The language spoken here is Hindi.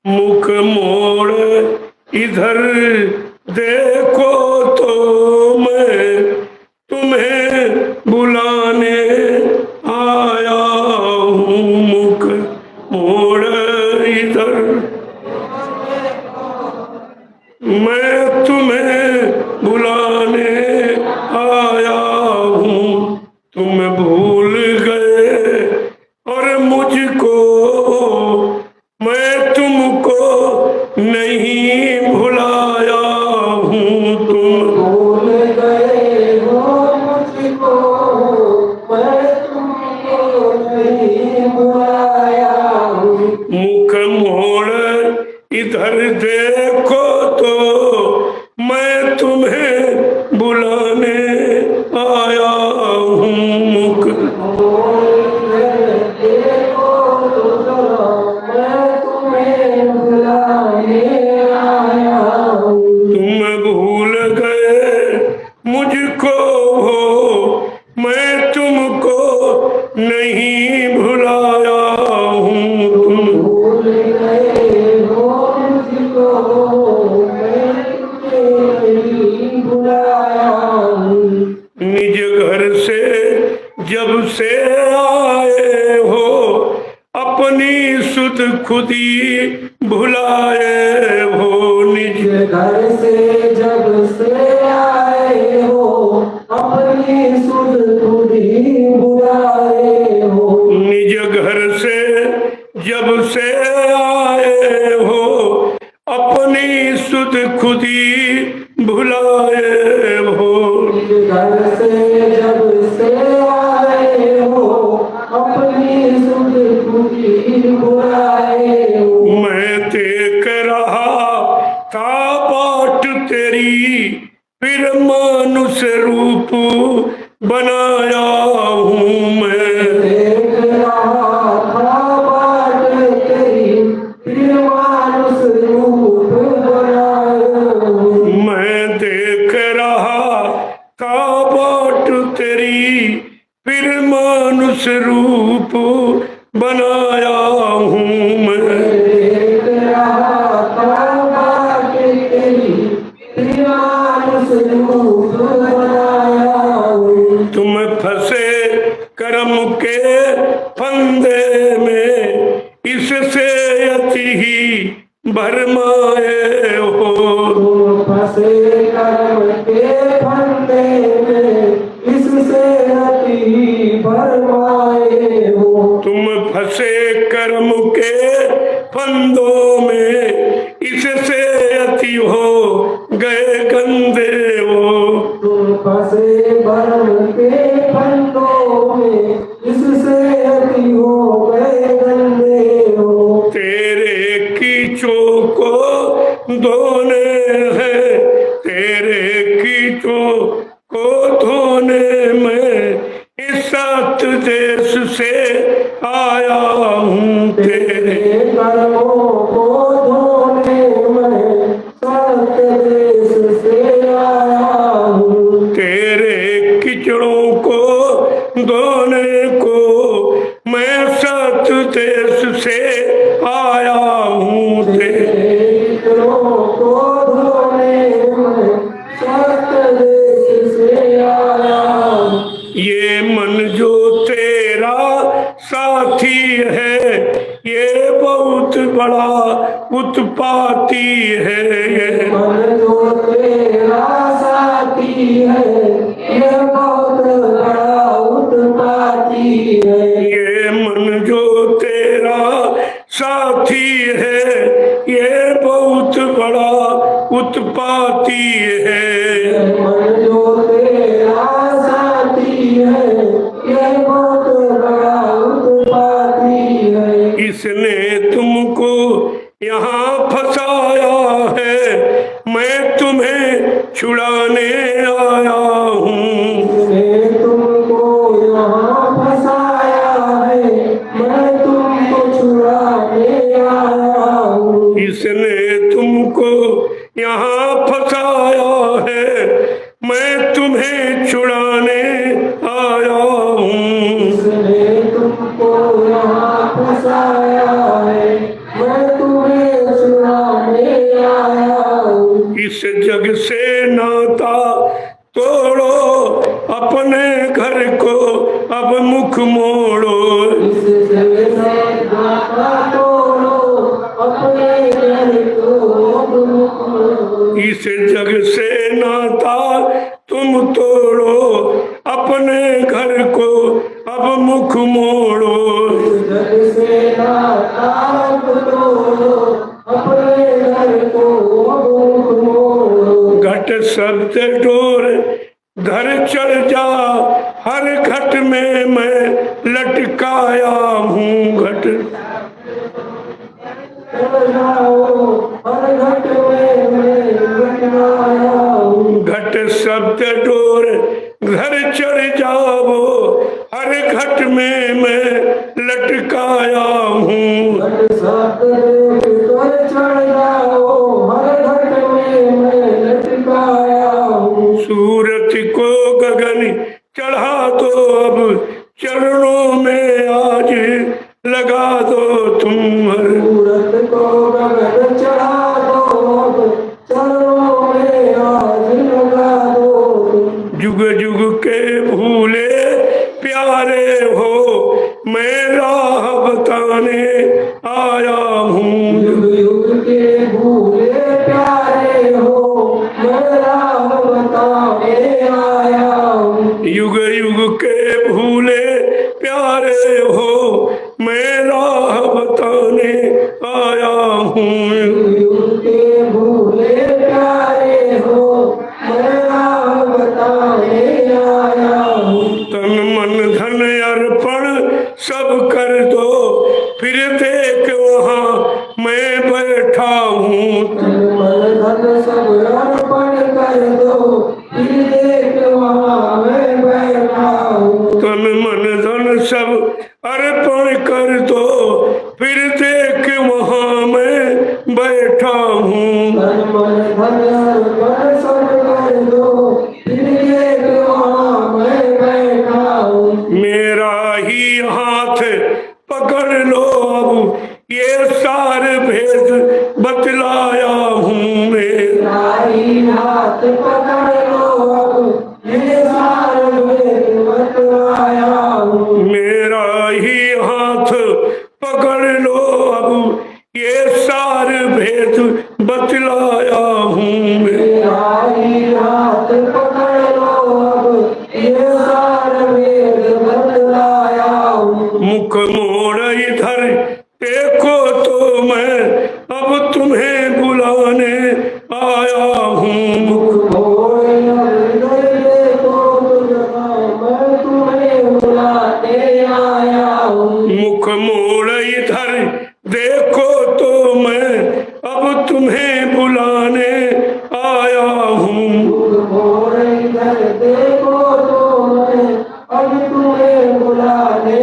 मुख मोड़ इधर देखो तो मैं तुम्हें बुलाने आया हूँ। मुख मोड़ इधर मैं तुम्हें बुलाने आया हूँ। तुम भूल गए और मुझको मैं तुमको नहीं भुलाया हूँ। तुम भूल गए हो मुझको, मैं तुमको नहीं भुलाया हूँ। मुख मोड़ इधर देखो तो मैं तुम्हें बुलाने आया हूँ। मुख देखो तो मैं तुम्हें बुलाने आया हूँ। तुम भूल गए मुझको हो मैं तुमको नहीं भुलाया हूँ। तुम भूल गए हो मुझको, मैं तुम्हें नहीं भुलाया हूँ। निज घर से जब से आए हो अपनी सुध खुदी भुलाए हो। निज घर से जब से आए हो अपनी सुध खुद ही बुलाए हो। निज घर से जब से आए हो अपनी सुध खुदी भुलाए हो। घर से जब से आए हो अपनी सुध खुद ही बुलाए हो। मैं देख रहा था बाट तेरी फिर मानुष रूप बनाया हूँ। मैं देख रहा था बाट तेरी फिर मानुष रूप बनाया हूँ। मैं देख रहा था बाट तेरी फिर मानुष रूप बनाया हूँ। मैं देख रहा था बाट तेरी फिर मानुष रूप बनाया हूँ। तुम फंसे कर्म के फंदे में इससे अति ही भरमाए हो। तुम फंसे कर्म के फंदे में इससे अति भरमाए हो। तुम फंसे कर्म के फंदों में इससे अति हो गए गंदे हो। तुम फंसे कर्म के फंदों में इससे अति हो गए गंदे हो। तेरे कीचों को धोने हैं तेरे कीचों को धोने में इस सात देश से आया हूँ। तेरे कर्मों को धोने में सात देश से आया हूँ। तेरे कीचड़ों को धोने को मैं सात देश से आया हूँ। तेरे कर्मों को धोने में सात देश से आया हूँ। ये मन जो तेरा साथी है ये बहुत बड़ा उत्पाती है। ये मन जो तेरा साथी है ये बहुत बड़ा उत्पाती है। ये मन जो तेरा साथी है ये बहुत बड़ा उत्पाती है। मन जो तेरा साथी है ये बहुत बड़ा उत्पाती है। इसने तुमको यहाँ फंसाया है मैं तुम्हें छुड़ाने आया हूँ। इसने तुमको यहाँ फंसाया है मैं तुमको छुड़ाने आया हूँ। इसने तुमको यहाँ फंसाया है मैं तुम्हें छुड़ाने आया हूँ। इसने तुमको यहाँ फंसाया है मैं तुम्हें इस जग से नाता तोड़ो, अपने घर को अब मुख मोड़ो। इस जग से नाता तोड़ो, अपने घर को अब मुख मोड़ो। इस जग से नाता तुम तोड़ो, अपने घर को अब मुख मोड़ो। इस जग से नाता तोड़ो, अपने घर को अब मुख मोड़ो। घट शब्द डोर घर चढ़ जा, हर घट में मैं लटकाया हूँ। घट चढ़ जाओ, हर घट में मैं लटकाया हूँ। घट शब्द डोर घर चढ़ जाओ, हर घट में मैं लटकाया हूँ। घट शब्द डोर चढ़ जाओ, हर घट में मैं लटकाया हूँ। सूरत को गगन चढ़ा दो, अब चरणों में आज लगा दो तुम। सूरत को गगन चढ़ा दो, चरणों में आज लगा दो। जुग जुग के भूले प्यारे हो, मैं राह बताने आया हूँ। युग युग के भूले प्यारे हो, मैं राह बताने आया हूँ। युग युग के भूले प्यारे हो, मैं राह बताने आया हूँ। युग युग के भूले प्यारे हो, मैं राह बताने आया हूँ। तन मन धन अर्पण सब कर दो, फिर देख वहाँ मैं बैठा हूँ। तन मन धन सब अर्पण कर दो, फिर देख वहाँ मैं बैठा हूँ। तन मन धन सब अर्पण कर दो, फिर देख वहाँ मैं बैठा हूँ। तन मन धन अर्पण सब कर दो, फिर देख वहाँ मैं बैठा हूँ। मेरा ही हाथ पकड़ लो, अब ये सार भेद बतलाया हूँ मैं। राही हाथ पकड़ लो, अब ये सार भेद बतलाया हूँ। मेरा ही हाथ पकड़ लो, अब ये सार भेद बतलाया हूँ मैं। राही हाथ पकड़ लो, अब ये सार भेद बतलाया हूँ। मुख मोड़ इधर देखो तो मैं अब तुम्हें बुलाने आया हूँ। मुख मोड़ इधर देखो तो मैं तुम्हें बुलाने आया हूँ। मुख मोड़ इधर देखो तो मैं अब तुम्हें बुलाने आया हूँ। मुख मोड़ इधर देखो तो मैं अब तुम्हें बुलाने